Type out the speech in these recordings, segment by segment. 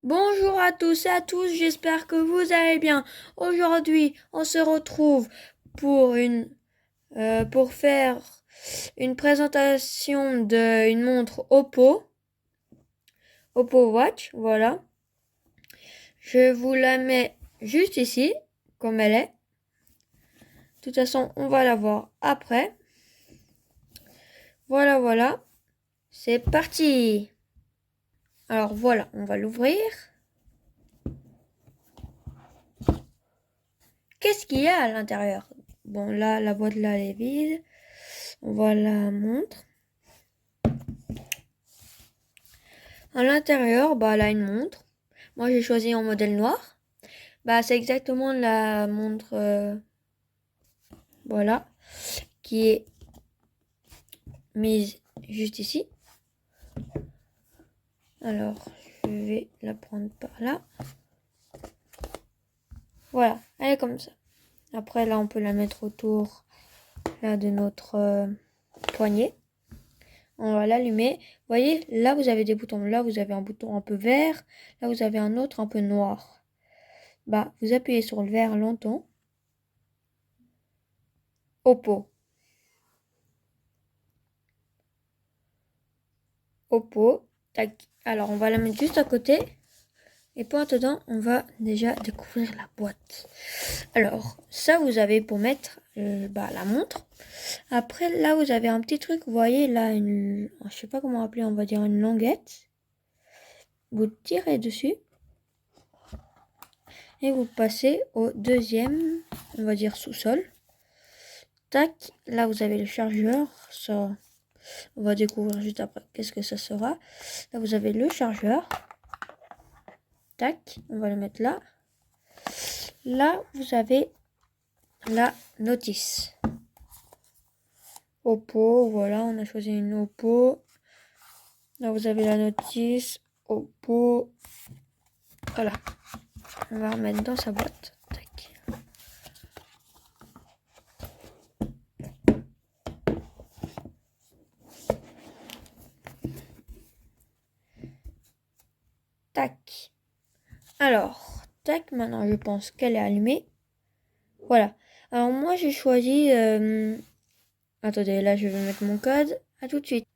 Bonjour à tous et à tous, j'espère que vous allez bien. Aujourd'hui, on se retrouve pour pour faire une présentation d'une montre Oppo Watch, voilà. Je vous la mets juste ici, comme elle est. De toute façon, on va la voir après. Voilà, c'est parti. Alors voilà, on va l'ouvrir. Qu'est-ce qu'il y a à l'intérieur? Bon, là, la boîte là, elle est vide. On voit la montre. À l'intérieur, elle a une montre. Moi, j'ai choisi en modèle noir. C'est exactement la montre, voilà, qui est mise juste ici. Alors, je vais la prendre par là. Voilà, elle est comme ça. Après, là, on peut la mettre autour là, de notre poignet. On va l'allumer. Vous voyez, là, vous avez des boutons. Là, vous avez un bouton un peu vert. Là, vous avez un autre un peu noir. Vous appuyez sur le vert longtemps. Oppo. Oppo. Tac. Alors, on va la mettre juste à côté. Et pour dedans, on va déjà découvrir la boîte. Alors, ça, vous avez pour mettre la montre. Après, là, vous avez un petit truc. Vous voyez, là, je sais pas comment appeler, on va dire une languette. Vous tirez dessus. Et vous passez au deuxième, on va dire sous-sol. Tac, là, vous avez le chargeur. Ça, on va découvrir juste après qu'est-ce que ça sera. Là, vous avez le chargeur. Tac, on va le mettre là. Là, vous avez la notice. Oppo, voilà, on a choisi une Oppo. Là, vous avez la notice. Oppo. Voilà. On va remettre dans sa boîte. Tac. Tac. Alors, tac, maintenant je pense qu'elle est allumée. Voilà. Alors moi j'ai choisi... Attendez, là je vais mettre mon code. À tout de suite.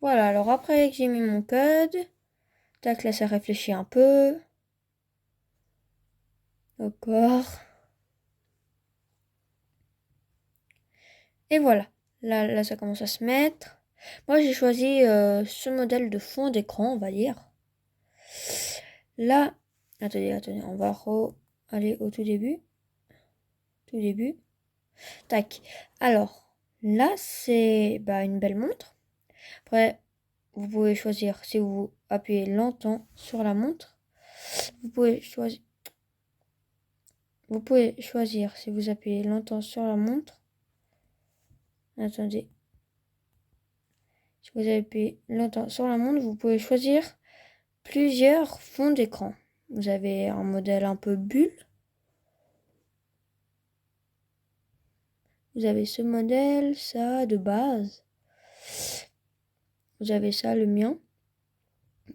Voilà, alors après que j'ai mis mon code... Tac, là ça réfléchit un peu. D'accord. Et voilà. Là ça commence à se mettre. Moi j'ai choisi ce modèle de fond d'écran, on va dire. Là... Attendez, on va aller au tout début. Tout début. Tac. Alors, là c'est une belle montre. Après, vous pouvez choisir si vous appuyez longtemps sur la montre. Vous pouvez choisir si vous appuyez longtemps sur la montre. Attendez. Si vous appuyez longtemps sur la montre, vous pouvez choisir plusieurs fonds d'écran. Vous avez un modèle un peu bulle. Vous avez ce modèle, ça de base. Vous avez ça, le mien.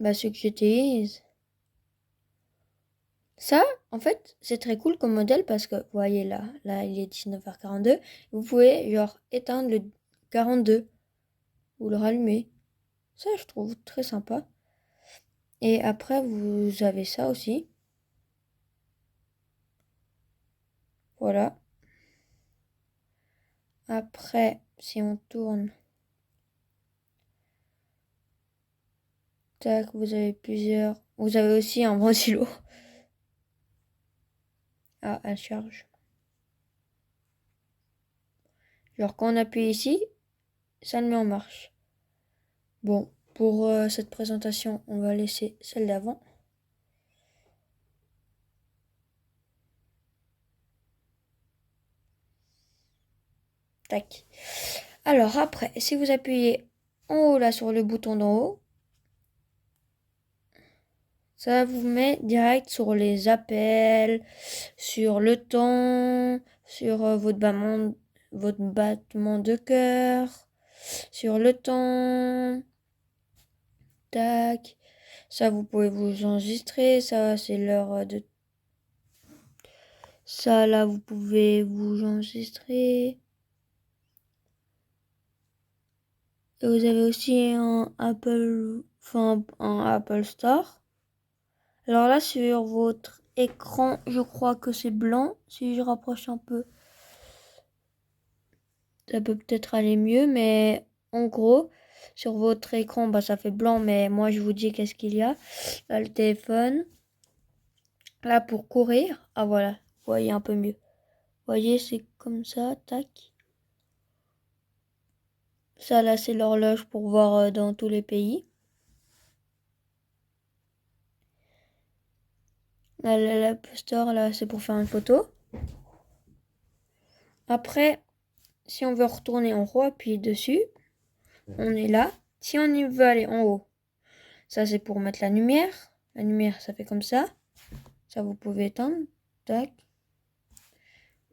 Ce que j'utilise. Ça, en fait, c'est très cool comme modèle parce que, vous voyez là, il est 19h42. Vous pouvez, éteindre le 42 ou le rallumer. Ça, je trouve très sympa. Et après, vous avez ça aussi. Voilà. Après, si on tourne, tac, vous avez plusieurs. Vous avez aussi un ventilo. Ah, elle charge. Quand on appuie ici, ça le met en marche. Bon, pour cette présentation, on va laisser celle d'avant. Tac. Alors après, si vous appuyez en haut là sur le bouton d'en haut, ça vous met direct sur les appels, sur le temps, sur votre battement de cœur, sur le temps. Tac. Ça, vous pouvez vous enregistrer. Ça, c'est l'heure de... Ça, là, vous pouvez vous enregistrer. Et vous avez aussi un Apple Store. Alors là, sur votre écran, je crois que c'est blanc. Si je rapproche un peu, ça peut peut-être aller mieux. Mais en gros, sur votre écran, bah, ça fait blanc. Mais moi, je vous dis qu'est-ce qu'il y a. Là, le téléphone. Là, pour courir. Ah, voilà. Vous voyez un peu mieux. Vous voyez, c'est comme ça. Tac. Ça, là, c'est l'horloge pour voir dans tous les pays. Là, l'App Store, là, c'est pour faire une photo. Après, si on veut retourner en haut, appuyer dessus. On est là. Si on y veut aller en haut, ça, c'est pour mettre la lumière. La lumière, ça fait comme ça. Ça, vous pouvez éteindre. Tac.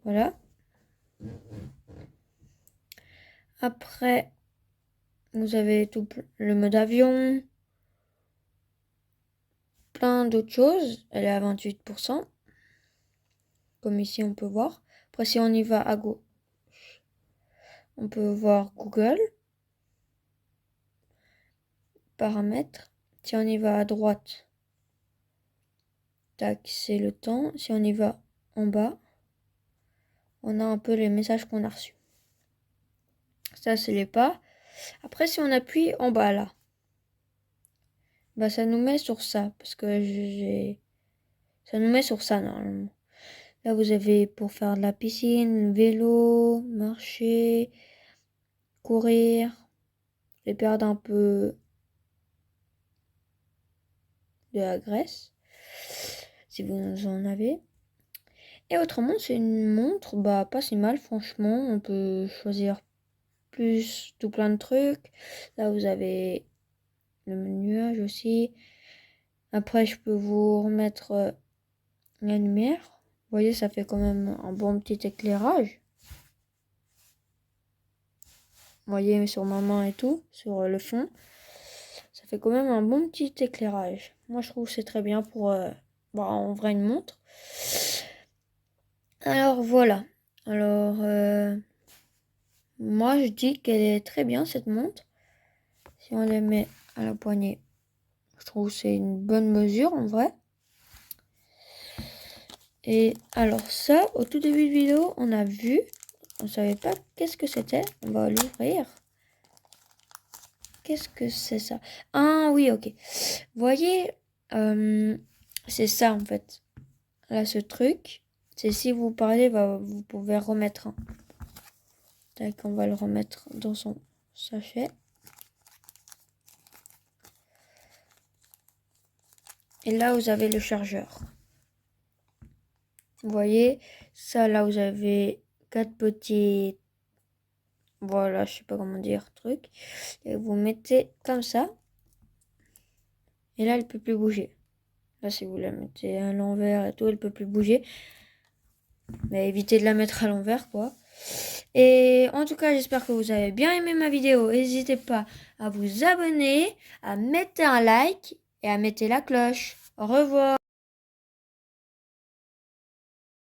Voilà. Après, vous avez tout le mode avion. Plein d'autres choses. Elle est à 28%. Comme ici, on peut voir. Après, si on y va à gauche, on peut voir Google. Paramètres. Si on y va à droite, tac, c'est le temps. Si on y va en bas, on a un peu les messages qu'on a reçus. Ça, c'est les pas. Après, si on appuie en bas là, bah ça nous met sur ça. Parce que ça nous met sur ça normalement. Là, vous avez pour faire de la piscine, vélo, marcher, courir, et perdre un peu de la graisse. Si vous en avez. Et autrement, c'est une montre, bah pas si mal, franchement. On peut choisir tout plein de trucs. Là, vous avez le nuage aussi. Après, je peux vous remettre la lumière. Vous voyez, ça fait quand même un bon petit éclairage. Vous voyez, sur ma main et tout, sur le fond. Ça fait quand même un bon petit éclairage. Moi, je trouve que c'est très bien pour, en vrai, une montre. Alors, voilà. Alors, moi, je dis qu'elle est très bien, cette montre. Si on la met à la poignée, je trouve que c'est une bonne mesure, en vrai. Et alors ça, au tout début de vidéo, on a vu, on savait pas qu'est-ce que c'était. On va l'ouvrir. Qu'est-ce que c'est ça? Ah oui, ok. Vous voyez, c'est ça en fait. Là, ce truc, c'est si vous parlez, vous pouvez remettre un. Tac, on va le remettre dans son sachet. Et là, vous avez le chargeur. Vous voyez, ça là, vous avez 4 petits, voilà, je sais pas comment dire, truc. Et vous mettez comme ça. Et là, elle peut plus bouger. Là, si vous la mettez à l'envers et tout, elle peut plus bouger. Mais évitez de la mettre à l'envers, quoi. Et en tout cas, j'espère que vous avez bien aimé ma vidéo. N'hésitez pas à vous abonner, à mettre un like et à mettre la cloche. Au revoir.